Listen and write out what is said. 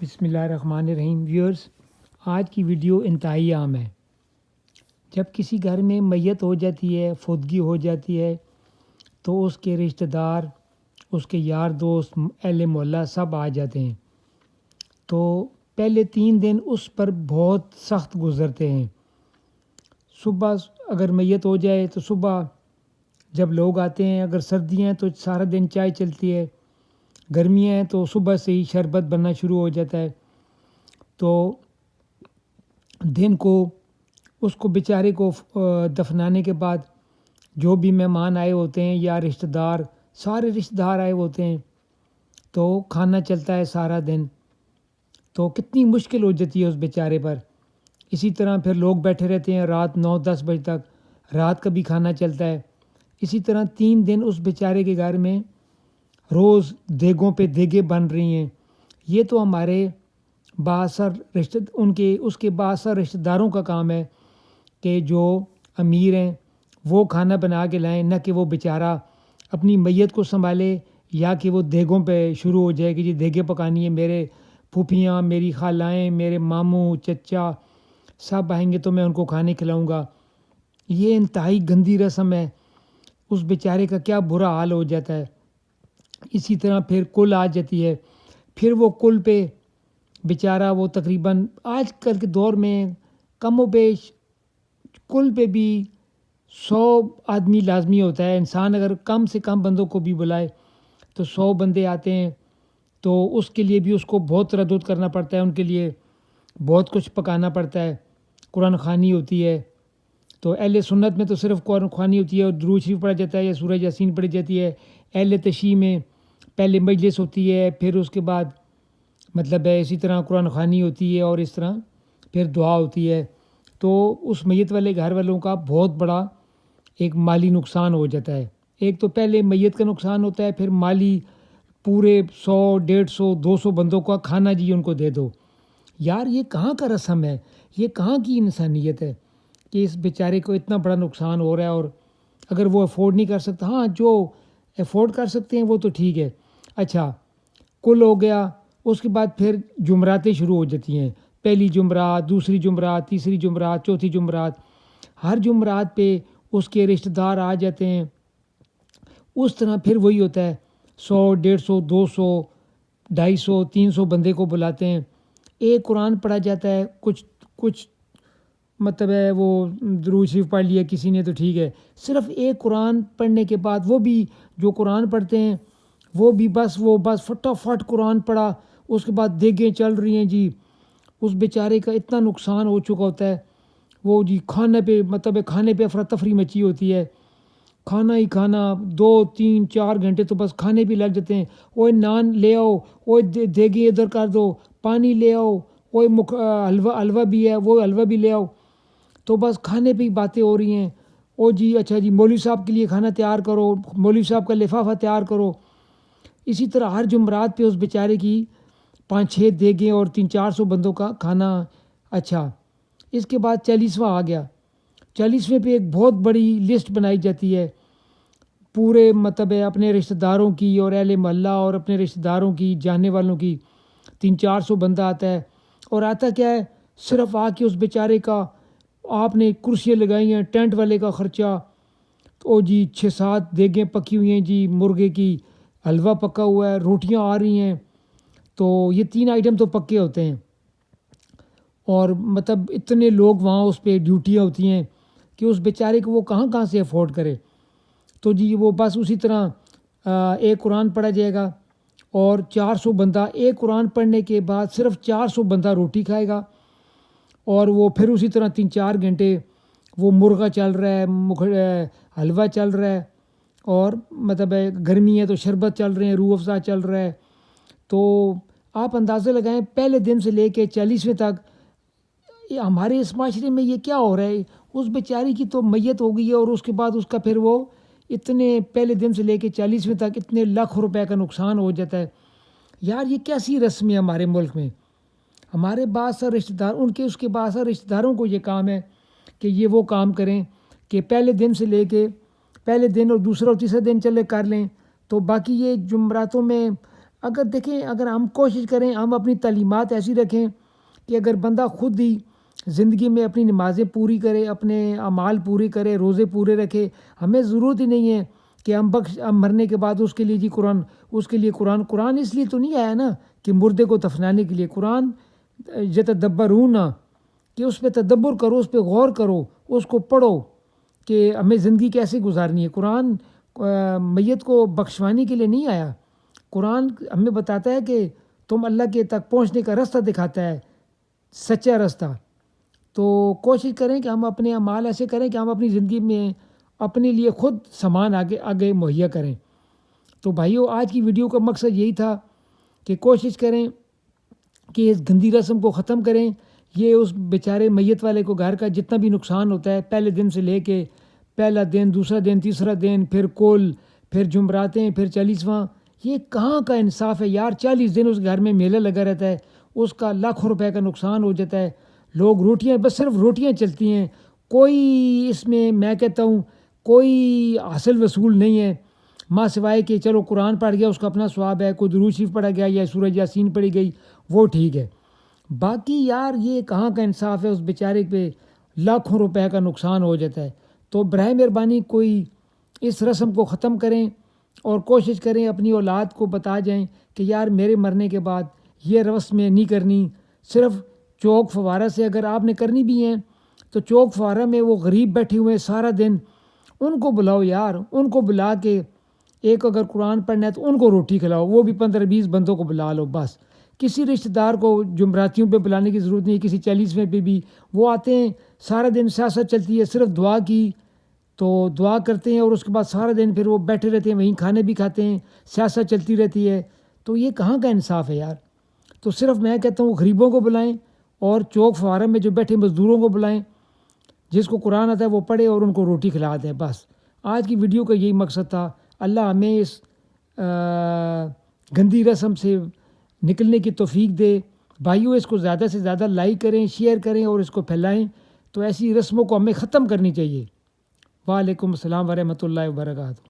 بسم اللہ الرحمن الرحیم ویورز، آج کی ویڈیو انتہائی عام ہے۔ جب کسی گھر میں میت ہو جاتی ہے، فوتگی ہو جاتی ہے، تو اس کے رشتہ دار، اس کے یار دوست، اہل محلہ سب آ جاتے ہیں۔ تو پہلے 3 دن اس پر بہت سخت گزرتے ہیں۔ صبح اگر میت ہو جائے تو صبح جب لوگ آتے ہیں، اگر سردیاں ہیں تو سارا دن چائے چلتی ہے، گرمیاں ہیں تو صبح سے ہی شربت بننا شروع ہو جاتا ہے۔ تو دن کو اس کو بیچارے کو دفنانے کے بعد جو بھی مہمان آئے ہوتے ہیں یا رشتہ دار، سارے رشتہ دار آئے ہوتے ہیں، تو کھانا چلتا ہے سارا دن۔ تو کتنی مشکل ہو جاتی ہے اس بیچارے پر۔ اسی طرح پھر لوگ بیٹھے رہتے ہیں رات 9-10 بجے تک، رات کا بھی کھانا چلتا ہے۔ اسی طرح 3 دن اس بیچارے کے گھر میں روز دیگوں پہ دیگیں بن رہی ہیں۔ یہ تو ہمارے بااثر اس کے بااثر رشتہ داروں کا کام ہے کہ جو امیر ہیں وہ کھانا بنا کے لائیں، نہ کہ وہ بیچارہ اپنی میت کو سنبھالے یا کہ وہ دیگوں پہ شروع ہو جائے کہ جی دیگیں پکانی ہے، میرے پھوپھیاں، میری خالائیں، میرے ماموں، چچا سب آئیں گے تو میں ان کو کھانے کھلاؤں گا۔ یہ انتہائی گندی رسم ہے۔ اس بیچارے کا کیا برا حال ہو جاتا ہے۔ اسی طرح پھر کل آ جاتی ہے، پھر وہ کل پہ بیچارہ وہ تقریباً آج کل کے دور میں کم و بیش کل پہ بھی 100 آدمی لازمی ہوتا ہے۔ انسان اگر کم سے کم بندوں کو بھی بلائے تو 100 بندے آتے ہیں، تو اس کے لیے بھی اس کو بہت تردد کرنا پڑتا ہے، ان کے لیے بہت کچھ پکانا پڑتا ہے۔ قرآن خوانی ہوتی ہے، تو اہل سنت میں تو صرف قرآن خوانی ہوتی ہے اور درود شریف پڑھا جاتا ہے یا سورہ یاسین پڑھی جاتی ہے۔ اہل تشیع میں پہلے مجلس ہوتی ہے، پھر اس کے بعد اسی طرح قرآن خوانی ہوتی ہے اور اس طرح پھر دعا ہوتی ہے۔ تو اس میت والے گھر والوں کا بہت بڑا ایک مالی نقصان ہو جاتا ہے۔ ایک تو پہلے میت کا نقصان ہوتا ہے، پھر مالی پورے 100، 150، 200 بندوں کا کھانا جی ان کو دے دو۔ یار یہ کہاں کا رسم ہے، یہ کہاں کی انسانیت ہے کہ اس بیچارے کو اتنا بڑا نقصان ہو رہا ہے۔ اور اگر وہ افورڈ نہیں کر سکتا، ہاں جو افورڈ کر سکتے ہیں وہ تو ٹھیک ہے۔ اچھا کل ہو گیا، اس کے بعد پھر جمعراتیں شروع ہو جاتی ہیں۔ پہلی جمعرات، دوسری جمعرات، تیسری جمعرات، چوتھی جمعرات، ہر جمعرات پہ اس کے رشتہ دار آ جاتے ہیں۔ اس طرح پھر وہی ہوتا ہے، 100، 150، 200، 250، 300 بندے کو بلاتے ہیں۔ ایک قرآن پڑھا جاتا ہے، کچھ وہ درود شریف پڑھ لیا کسی نے تو ٹھیک ہے۔ صرف ایک قرآن پڑھنے کے بعد وہ بھی جو قرآن پڑھتے ہیں وہ بھی بس فٹافٹ قرآن پڑھا، اس کے بعد دیگیں چل رہی ہیں جی۔ اس بیچارے کا اتنا نقصان ہو چکا ہوتا ہے، وہ جی کھانے پہ افراتفری مچی ہوتی ہے۔ کھانا ہی کھانا 2، 3، 4 گھنٹے تو بس کھانے بھی لگ جاتے ہیں۔ اوے نان لے آؤ، اوے دیگیں ادھر کر دو، پانی لے آؤ، اوے حلوہ بھی ہے وہ حلوہ بھی لے آؤ۔ تو بس کھانے پہ ہی باتیں ہو رہی ہیں۔ او جی اچھا جی مولوی صاحب کے لیے کھانا تیار کرو، مولوی صاحب کا لفافہ تیار کرو۔ اسی طرح ہر جمعرات پہ اس بیچارے کی 5-6 دیگیں اور 300-400 بندوں کا کھانا۔ اچھا اس کے بعد 40واں آ گیا۔ 40ویں پہ ایک بہت بڑی لسٹ بنائی جاتی ہے، پورے اپنے رشتہ داروں کی اور اہل محلہ اور اپنے رشتہ داروں کی، جاننے والوں کی 300-400 بندہ آتا ہے۔ اور آتا کیا ہے، صرف آ کے اس بیچارے کا آپ نے کرسیاں لگائی ہیں، ٹینٹ والے کا خرچہ، او جی 6-7 دیگیں پکی ہوئی ہیں جی، مرغے کی حلوہ پکا ہوا ہے، روٹیاں آ رہی ہیں۔ تو یہ 3 آئٹم تو پکے ہوتے ہیں، اور اتنے لوگ وہاں اس پہ ڈیوٹیاں ہوتی ہیں کہ اس بیچارے کو وہ کہاں سے افورڈ کرے۔ تو جی وہ بس اسی طرح ایک قرآن پڑھا جائے گا اور 400 بندہ ایک قرآن پڑھنے کے بعد صرف 400 بندہ روٹی کھائے گا، اور وہ پھر اسی طرح 3-4 گھنٹے وہ مرغا چل رہا ہے، حلوہ چل رہا ہے، اور گرمی ہے تو شربت چل رہے ہیں، روح افزا چل رہا ہے۔ تو آپ اندازہ لگائیں پہلے دن سے لے کے 40ویں تک ہمارے اس معاشرے میں یہ کیا ہو رہا ہے۔ اس بیچاری کی تو میت ہو گئی ہے، اور اس کے بعد اس کا پھر وہ اتنے پہلے دن سے لے کے 40ویں تک اتنے لاکھ روپے کا نقصان ہو جاتا ہے۔ یار یہ کیسی رسم ہے ہمارے ملک میں۔ ہمارے بااثر رشتہ دار اس کے بااثر رشتہ داروں کو یہ کام ہے کہ یہ وہ کام کریں کہ پہلے دن سے لے کے پہلے دن اور دوسرا اور تیسرا دن چلے کر لیں، تو باقی یہ جمعراتوں میں اگر دیکھیں اگر ہم کوشش کریں ہم اپنی تعلیمات ایسی رکھیں کہ اگر بندہ خود ہی زندگی میں اپنی نمازیں پوری کرے، اپنے اعمال پوری کرے، روزے پورے رکھے، ہمیں ضرورت ہی نہیں ہے کہ ہم مرنے کے بعد اس کے لیے قرآن اس لیے تو نہیں آیا نا کہ مردے کو دفنانے کے لیے. قرآن یتدبرون، کہ اس پہ تدبر کرو، اس پہ غور کرو، اس کو پڑھو کہ ہمیں زندگی کیسے گزارنی ہے. قرآن میت کو بخشوانے کے لیے نہیں آیا. قرآن ہمیں بتاتا ہے کہ تم اللہ کے تک پہنچنے کا راستہ دکھاتا ہے، سچا راستہ. تو کوشش کریں کہ ہم اپنے اعمال ایسے کریں کہ ہم اپنی زندگی میں اپنے لیے خود سامان آگے مہیا کریں. تو بھائیو، آج کی ویڈیو کا مقصد یہی تھا کہ کوشش کریں کہ اس گندی رسم کو ختم کریں. یہ اس بیچارے میت والے کو گھر کا جتنا بھی نقصان ہوتا ہے، پہلے دن سے لے کے پہلا دن، دوسرا دن، تیسرا دن، پھر کل، پھر جمعراتیں، پھر 40واں، یہ کہاں کا انصاف ہے یار. 40 دن اس گھر میں میلہ لگا رہتا ہے، اس کا لاکھوں روپے کا نقصان ہو جاتا ہے. لوگ بس صرف روٹیاں چلتی ہیں، کوئی اس میں کہتا ہوں کوئی حاصل وصول نہیں ہے، ماں سوائے کہ چلو قرآن پڑھ گیا اس کا اپنا ثواب ہے، کوئی درود شریف پڑھا گیا یا سورہ یاسین پڑھی گئی وہ ٹھیک ہے. باقی یار یہ کہاں کا انصاف ہے، اس بیچارے پہ لاکھوں روپے کا نقصان ہو جاتا ہے. تو برائے مہربانی کوئی اس رسم کو ختم کریں اور کوشش کریں اپنی اولاد کو بتا جائیں کہ یار میرے مرنے کے بعد یہ رسمیں نہیں کرنی. صرف چوک فوارہ سے اگر آپ نے کرنی بھی ہیں تو چوک فوارہ میں وہ غریب بیٹھے ہوئے سارا دن، ان کو بلاؤ یار، ان کو بلا کے ایک اگر قرآن پڑھنا ہے تو ان کو روٹی کھلاؤ، وہ بھی 15-20 بندوں کو بلا لو بس. کسی رشتہ دار کو جمعراتیوں پہ بلانے کی ضرورت نہیں، کسی 40ویں پہ بھی وہ آتے ہیں، سارا دن سیاست چلتی ہے، صرف دعا کی تو دعا کرتے ہیں اور اس کے بعد سارا دن پھر وہ بیٹھے رہتے ہیں، وہیں کھانے بھی کھاتے ہیں، سیاست چلتی رہتی ہے. تو یہ کہاں کا انصاف ہے یار. تو صرف میں کہتا ہوں غریبوں کو بلائیں اور چوک فوارہ میں جو بیٹھے مزدوروں کو بلائیں، جس کو قرآن آتا ہے وہ پڑھے اور ان کو روٹی کھلا دیں بس. آج کی ویڈیو کا یہی مقصد تھا. اللہ ہمیں اس گندی رسم سے نکلنے کی توفیق دے. بھائیو، اس کو زیادہ سے زیادہ لائک کریں، شیئر کریں اور اس کو پھیلائیں. تو ایسی رسموں کو ہمیں ختم کرنی چاہیے. وعلیکم السلام ورحمۃ اللہ وبرکاتہ.